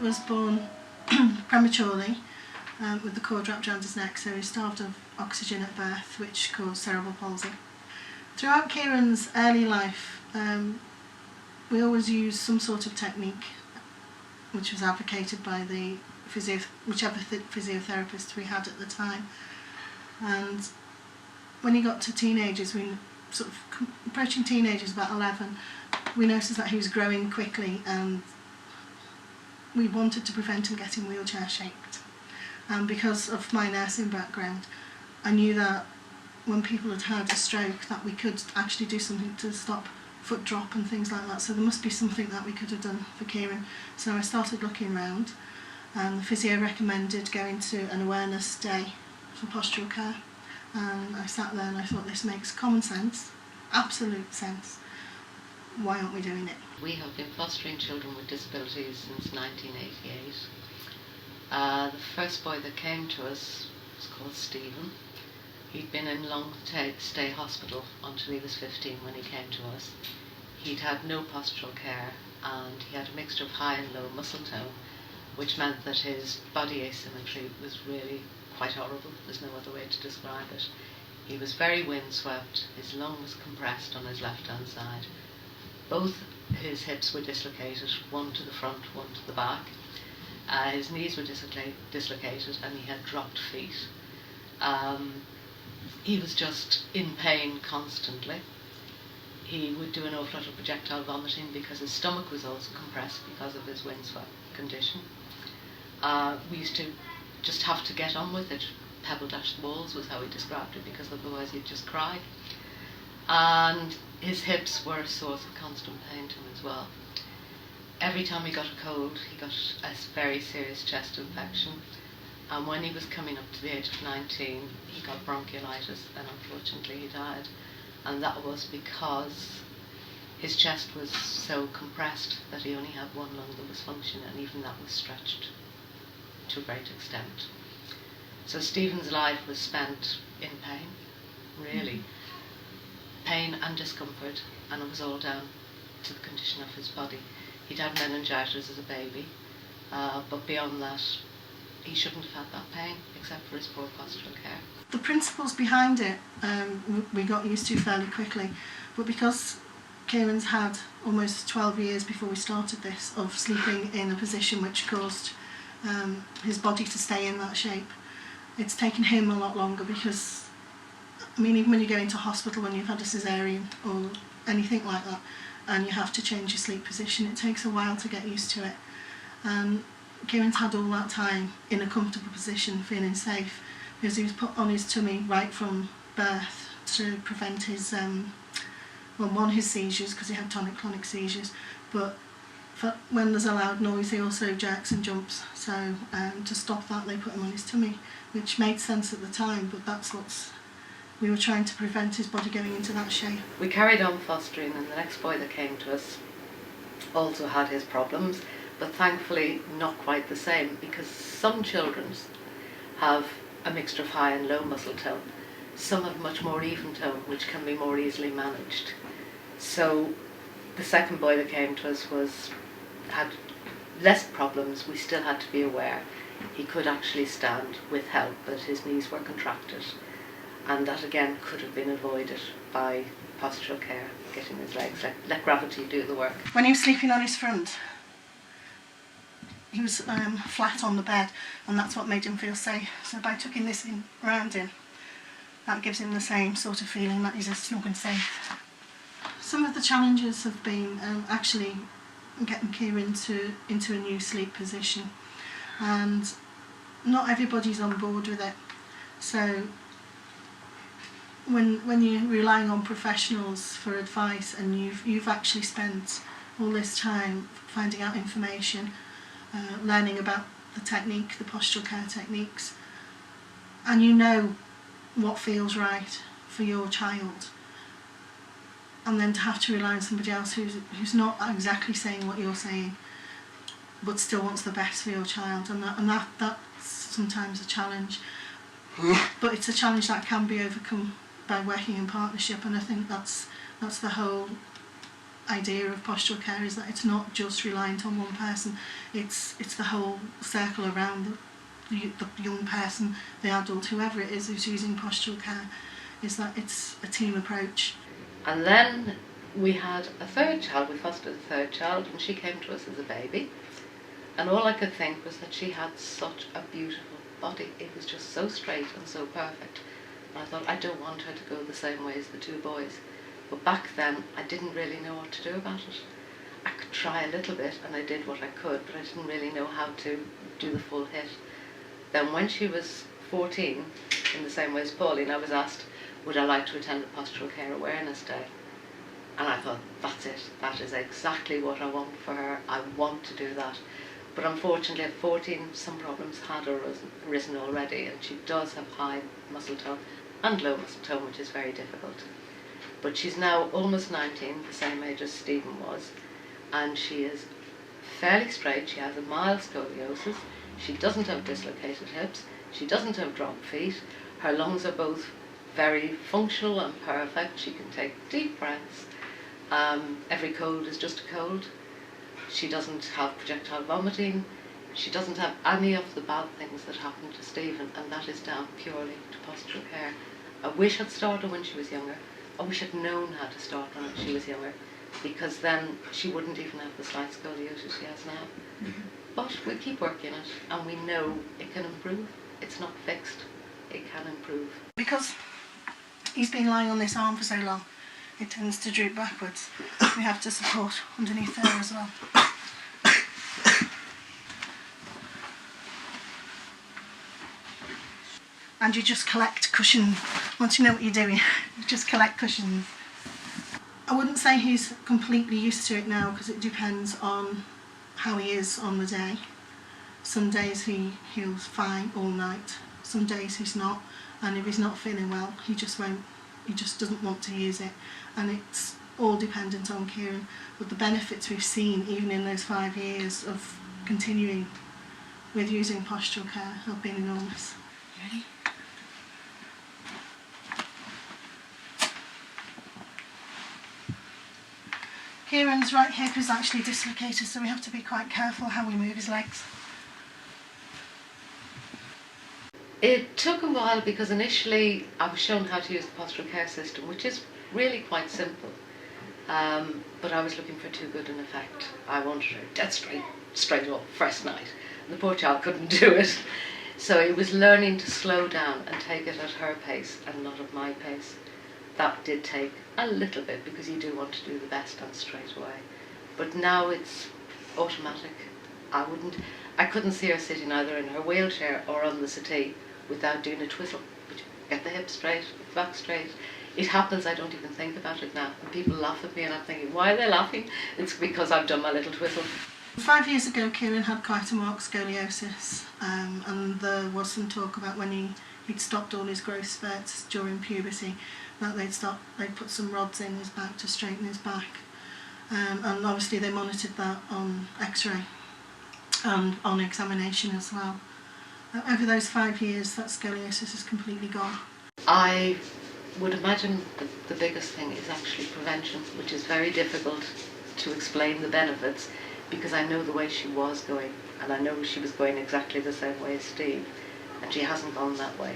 was born prematurely with the cord wrapped around his neck, so he starved of oxygen at birth, which caused cerebral palsy. Throughout Kieran's early life, we always used some sort of technique which was advocated by the whichever physiotherapist we had at the time. And when he got to teenagers, we sort of approaching teenagers, about 11, we noticed that he was growing quickly, and we wanted to prevent him getting wheelchair shaped. And because of my nursing background, I knew that when people had had a stroke that we could actually do something to stop foot drop and things like that, so there must be something that we could have done for Kieran. So I started looking around, and the physio recommended going to an awareness day for postural care, and I sat there and I thought, this makes common sense, absolute sense. Why aren't we doing it? We have been fostering children with disabilities since 1988. The first boy that came to us was called Stephen. He'd been in long stay hospital until he was 15 when he came to us. He'd had no postural care, and he had a mixture of high and low muscle tone, which meant that his body asymmetry was really quite horrible. There's no other way to describe it. He was very windswept, his lung was compressed on his left-hand side. Both his hips were dislocated, one to the front, one to the back. His knees were dislocated, and he had dropped feet. He was just in pain constantly. He would do an awful lot of projectile vomiting because his stomach was also compressed because of his windswept condition. We used to just have to get on with it. Pebble dashed walls was how he described it, because otherwise he'd just cry. And his hips were a source of constant pain to him as well. Every time he got a cold, he got a very serious chest infection. And when he was coming up to the age of 19, he got bronchiolitis, and unfortunately he died. And that was because his chest was so compressed that he only had one lung that was functioning, and even that was stretched to a great extent. So Stephen's life was spent in pain, really. Pain and discomfort, and it was all down to the condition of his body. He'd had meningitis as a baby, but beyond that, he shouldn't have had that pain, except for his poor postural care. The principles behind it we got used to fairly quickly, but because Kieran's had almost 12 years before we started this of sleeping in a position which caused his body to stay in that shape, it's taken him a lot longer, because I mean, even when you go into hospital when you've had a cesarean or anything like that and you have to change your sleep position, it takes a while to get used to it. Kieran's had all that time in a comfortable position, feeling safe, because he was put on his tummy right from birth to prevent his, his seizures, because he had tonic-clonic seizures, but when there's a loud noise he also jerks and jumps, so to stop that they put him on his tummy, which made sense at the time, but that's what's we were trying to prevent his body going into that shape. We carried on fostering, and the next boy that came to us also had his problems, but thankfully not quite the same, because some children have a mixture of high and low muscle tone. Some have much more even tone, which can be more easily managed. So the second boy that came to us had less problems. We still had to be aware. He could actually stand with help, but his knees were contracted. And that again could have been avoided by postural care, getting his legs, let gravity do the work. When he was sleeping on his front, he was flat on the bed, and that's what made him feel safe. So by tucking this in around him, that gives him the same sort of feeling that he's snug and safe. Some of the challenges have been actually getting Kieran into a new sleep position, and not everybody's on board with it. So when you're relying on professionals for advice, and you've actually spent all this time finding out information, learning about the technique, the postural care techniques, and you know what feels right for your child, and then to have to rely on somebody else who's not exactly saying what you're saying, but still wants the best for your child, and that's sometimes a challenge. But it's a challenge that can be overcome by working in partnership, and I think that's the whole idea of postural care is that it's not just reliant on one person, it's the whole circle around the young person, the adult, whoever it is who's using postural care, is that it's a team approach. And then we had a third child, we fostered a third child, and she came to us as a baby. And all I could think was that she had such a beautiful body. It was just so straight and so perfect. And I thought, I don't want her to go the same way as the two boys. But back then, I didn't really know what to do about it. I could try a little bit, and I did what I could, but I didn't really know how to do the full hit. Then when she was 14, in the same way as Pauline, I was asked, would I like to attend the Postural Care Awareness Day? And I thought, that's it. That is exactly what I want for her. I want to do that. But unfortunately at 14, some problems had arisen already, and she does have high muscle tone and low muscle tone, which is very difficult. But she's now almost 19, the same age as Stephen was, and she is fairly straight. She has a mild scoliosis. She doesn't have dislocated hips. She doesn't have dropped feet. Her lungs are both very functional and perfect. She can take deep breaths. Every cold is just a cold. She doesn't have projectile vomiting. She doesn't have any of the bad things that happened to Stephen, and that is down purely to postural care. I wish I'd started when she was younger. I wish I'd known how to start when she was younger, because then she wouldn't even have the slight scoliosis she has now. Mm-hmm. But we keep working it, and we know it can improve. It's not fixed. It can improve. Because he's been lying on this arm for so long, it tends to droop backwards. We have to support underneath there as well. And you just collect cushions. Once you know what you're doing, you just collect cushions. I wouldn't say he's completely used to it now, because it depends on how he is on the day. Some days he'll fine all night, some days he's not, and if he's not feeling well, he just doesn't want to use it, and it's all dependent on Kieran. But the benefits we've seen, even in those 5 years of continuing with using postural care, have been enormous. Ready? Kieran's right hip is actually dislocated, so we have to be quite careful how we move his legs. It took a while, because initially I was shown how to use the postural care system, which is really quite simple. But I was looking for too good an effect. I wanted her dead straight off, first night. And the poor child couldn't do it. So it was learning to slow down and take it at her pace and not at my pace. That did take a little bit, because you do want to do the best and straight away. But now it's automatic. I couldn't see her sitting either in her wheelchair or on the settee without doing a twiddle. Get the hips straight, the back straight. It happens, I don't even think about it now. And people laugh at me, and I'm thinking, why are they laughing? It's because I've done my little twiddle. 5 years ago, Kieran had quite a marked scoliosis, and there was some talk about when he'd stopped all his growth spurts during puberty, that they'd put some rods in his back to straighten his back. And obviously they monitored that on X-ray and on examination as well. Over those 5 years, that scoliosis is completely gone. I would imagine the biggest thing is actually prevention, which is very difficult to explain the benefits, because I know the way she was going, and I know she was going exactly the same way as Steve, and she hasn't gone that way.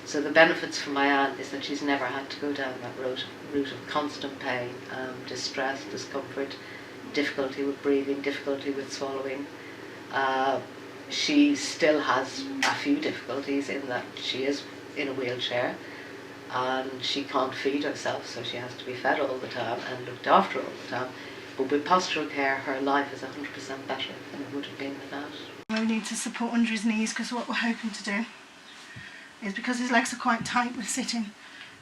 So the benefits for my aunt is that she's never had to go down that route of constant pain, distress, discomfort, difficulty with breathing, difficulty with swallowing. She still has a few difficulties in that she is in a wheelchair and she can't feed herself, so she has to be fed all the time and looked after all the time. But with postural care, her life is 100% better than it would have been without. We need to support under his knees, because what we're hoping to do is, because his legs are quite tight with sitting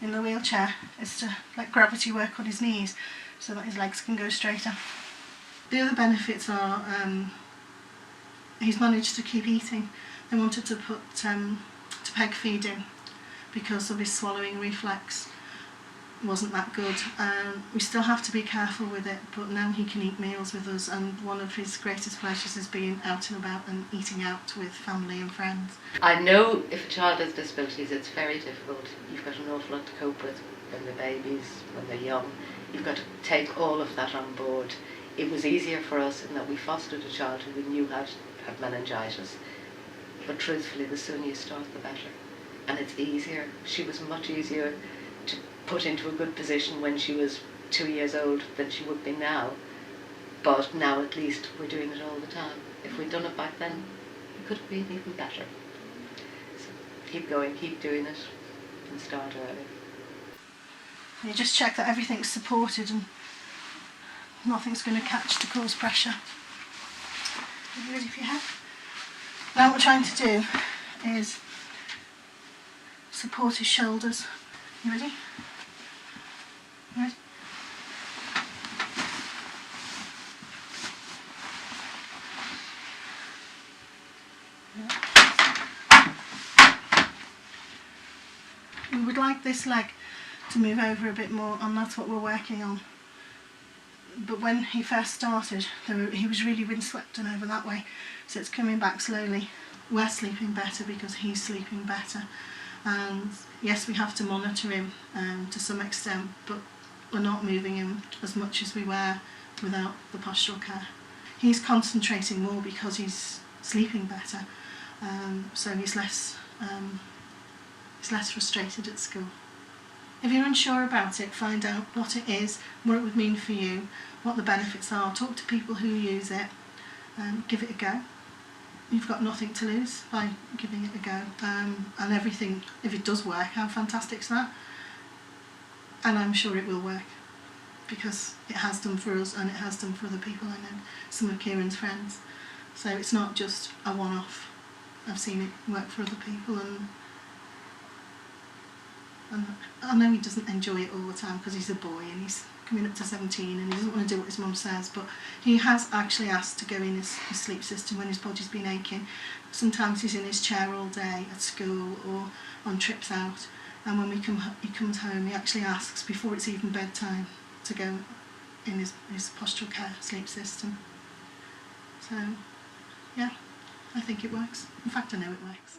in the wheelchair, is to let gravity work on his knees so that his legs can go straighter. The other benefits are he's managed to keep eating. They wanted to put to peg feed in because of his swallowing reflex wasn't that good. We still have to be careful with it, but now he can eat meals with us, and one of his greatest pleasures is being out and about and eating out with family and friends. I know if a child has disabilities, it's very difficult. You've got an awful lot to cope with when they're babies, when they're young. You've got to take all of that on board. It was easier for us in that we fostered a child who we knew had meningitis, but truthfully the sooner you start the better. And it's easier. She was much easier to put into a good position when she was 2 years old than she would be now. But now at least we're doing it all the time. If we'd done it back then, it could have been even better. So keep going, keep doing it, and start early. You just check that everything's supported and nothing's going to catch to cause pressure. Are you ready for your head? Now what we're trying to do is support his shoulders. You ready? You ready? We would like this leg to move over a bit more, and that's what we're working on. But when he first started, he was really windswept and over that way, so it's coming back slowly. We're sleeping better because he's sleeping better, and yes, we have to monitor him to some extent, but we're not moving him as much as we were without the postural care. He's concentrating more because he's sleeping better, so he's less frustrated at school. If you're unsure about it, find out what it is, what it would mean for you, what the benefits are. Talk to people who use it, give it a go. You've got nothing to lose by giving it a go, and everything, if it does work, how fantastic is that? And I'm sure it will work, because it has done for us and it has done for other people I know, some of Kieran's friends. So it's not just a one-off. I've seen it work for other people, and I know he doesn't enjoy it all the time because he's a boy and he's coming up to 17 and he doesn't want to do what his mum says, but he has actually asked to go in his sleep system when his body's been aching. Sometimes he's in his chair all day at school or on trips out, and when he comes home, he actually asks before it's even bedtime to go in his postural care sleep system. So yeah, I think it works. In fact, I know it works.